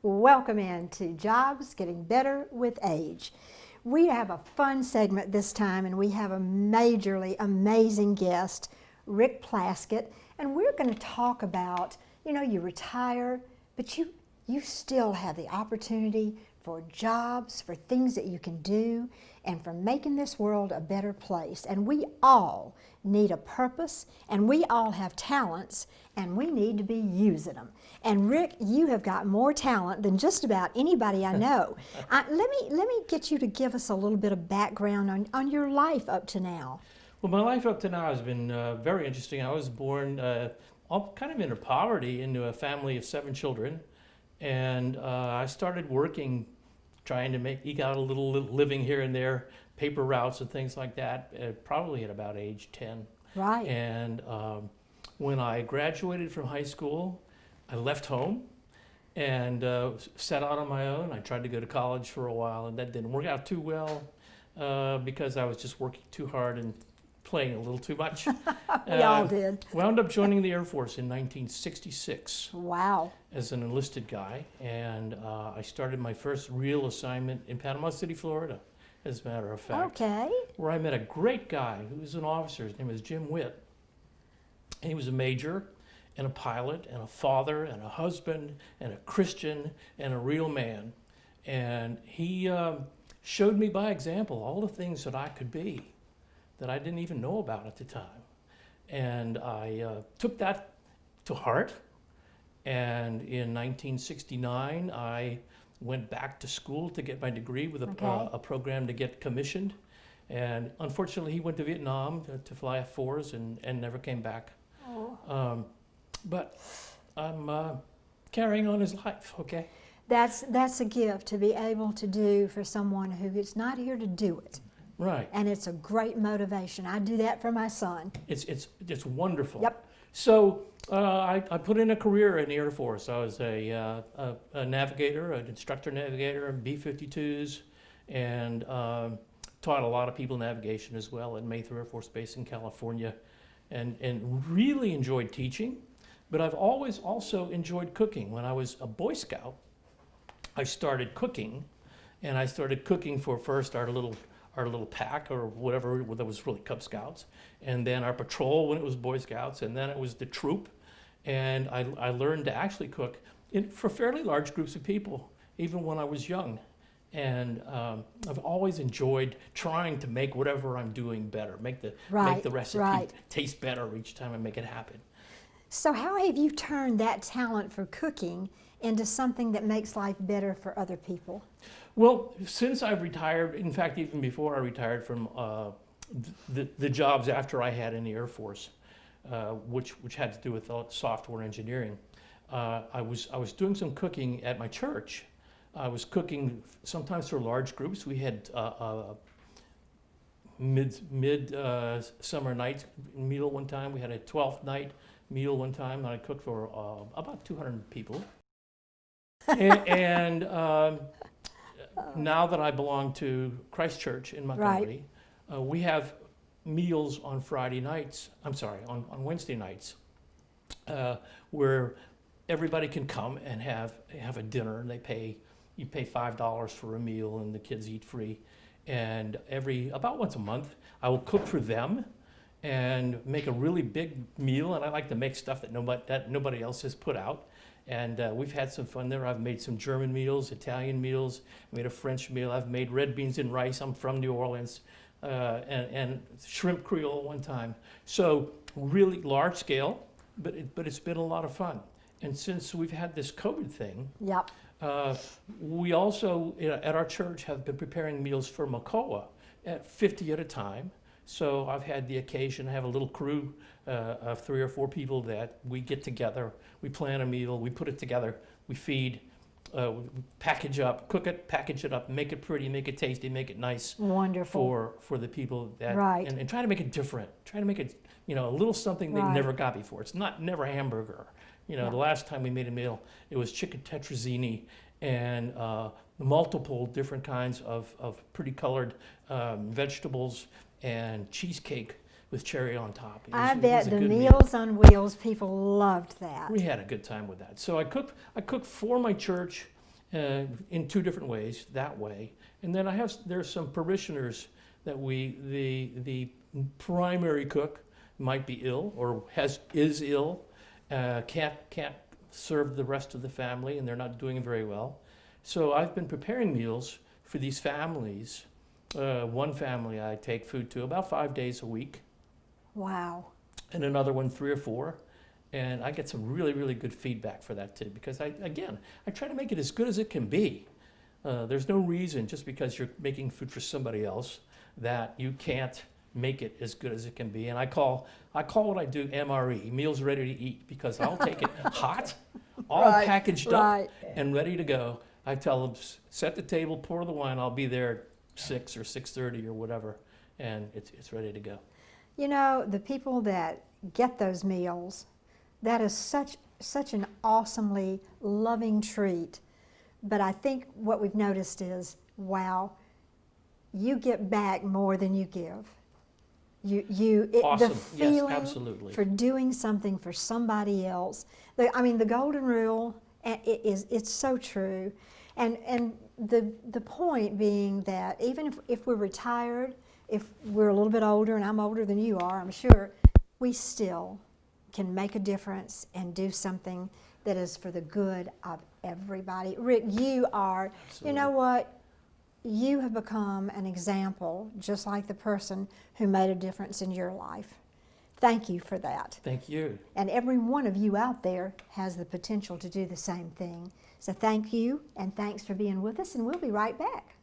Welcome in to Jobs Getting Better with Age. We have a fun segment this time, and we have a majorly amazing guest, Rick Plaskett, and we're going to talk about, you retire, but you still have the opportunity for jobs, for things that you can do, and for making this world a better place. And we all need a purpose, and we all have talents, and we need to be using them. And Rick, you have got more talent than just about anybody I know. Let me get you to give us a little bit of background on your life up to now. Well, my life up to now has been very interesting. I was born kind of into poverty, into a family of 7 children, and I started working, trying to eke out a little living here and there, paper routes and things like that, probably at about age 10. Right. And when I graduated from high school, I left home and set out on my own. I tried to go to college for a while, and that didn't work out too well because I was just working too hard and playing a little too much. We all did. Wound up joining the Air Force in 1966. Wow. As an enlisted guy, and I started my first real assignment in Panama City, Florida, as a matter of fact. Okay. Where I met a great guy who was an officer. His name was Jim Witt. And he was a major and a pilot and a father and a husband and a Christian and a real man. And he showed me by example all the things that I could be that I didn't even know about at the time. And I took that to heart. And in 1969, I went back to school to get my degree with a program to get commissioned. And unfortunately, he went to Vietnam to fly F-4s and never came back. Oh. But I'm carrying on his life, okay? That's a gift to be able to do for someone who is not here to do it. Right. And it's a great motivation. I do that for my son. It's wonderful. Yep. So I put in a career in the Air Force. I was a navigator, an instructor navigator in B-52s, and taught a lot of people navigation as well at Mather Air Force Base in California, and really enjoyed teaching. But I've always also enjoyed cooking. When I was a Boy Scout, I started cooking, and I started cooking for first our little pack or whatever that was really Cub Scouts, and then our patrol when it was Boy Scouts, and then it was the troop. And I learned to actually cook for fairly large groups of people, even when I was young. And I've always enjoyed trying to make whatever I'm doing better, make the recipe taste better each time I make it happen. So how have you turned that talent for cooking into something that makes life better for other people? Well, since I've retired, in fact, even before I retired from the jobs after I had in the Air Force, which had to do with software engineering, I was doing some cooking at my church. I was cooking sometimes for large groups. We had mid summer night meal one time. We had a 12th night meal one time, and I cooked for about 200 people. And now that I belong to Christ Church in Montgomery, we have meals on Friday nights, on Wednesday nights, where everybody can come and have a dinner, and you pay $5 for a meal, and the kids eat free. And about once a month, I will cook for them and make a really big meal, and I like to make stuff that nobody else has put out. And we've had some fun there. I've made some German meals, Italian meals, I made a French meal, I've made red beans and rice, I'm from New Orleans, and shrimp Creole one time. So really large scale, but it's been a lot of fun. And since we've had this COVID thing, yep. We also, at our church, have been preparing meals for Makoa at 50 at a time. So I've had the occasion, I have a little crew of 3 or 4 people that we get together, we plan a meal, we put it together, we feed, we package up, cook it, package it up, make it pretty, make it tasty, make it nice. Wonderful. For the people that, right. and try to make it different, try to make it, a little something they've never got before. It's never a hamburger. The last time we made a meal, it was chicken tetrazzini and multiple different kinds of pretty colored vegetables and cheesecake with cherry on top. I bet the Meals on Wheels people loved that. We had a good time with that. So I cooked for my church in 2 different ways, that way. And then there's some parishioners that the primary cook might be ill or is ill, can't serve the rest of the family, and they're not doing very well. So I've been preparing meals for these families. One family I take food to about 5 days a week. Wow. And another one 3 or 4. And I get some really, really good feedback for that too, because I try to make it as good as it can be. There's no reason, just because you're making food for somebody else, that you can't make it as good as it can be. And I call what I do MRE, meals ready to eat, because I'll take it hot, all Right, packaged right. up and ready to go. I tell them, set the table, pour the wine, I'll be there at 6 or 6:30 or whatever, and it's ready to go. You know, the people that get those meals, that is such an awesomely loving treat. But I think what we've noticed is, wow, you get back more than you give. Awesome. The Yes, feeling absolutely. for doing something for somebody else. The golden rule, it's so true. And the point being that even if we're retired, if we're a little bit older, and I'm older than you are, I'm sure, we still can make a difference and do something that is for the good of everybody. Rick, you are, Absolutely. you know what? You have become an example, just like the person who made a difference in your life. Thank you for that. Thank you. And every one of you out there has the potential to do the same thing. So thank you, and thanks for being with us, and we'll be right back.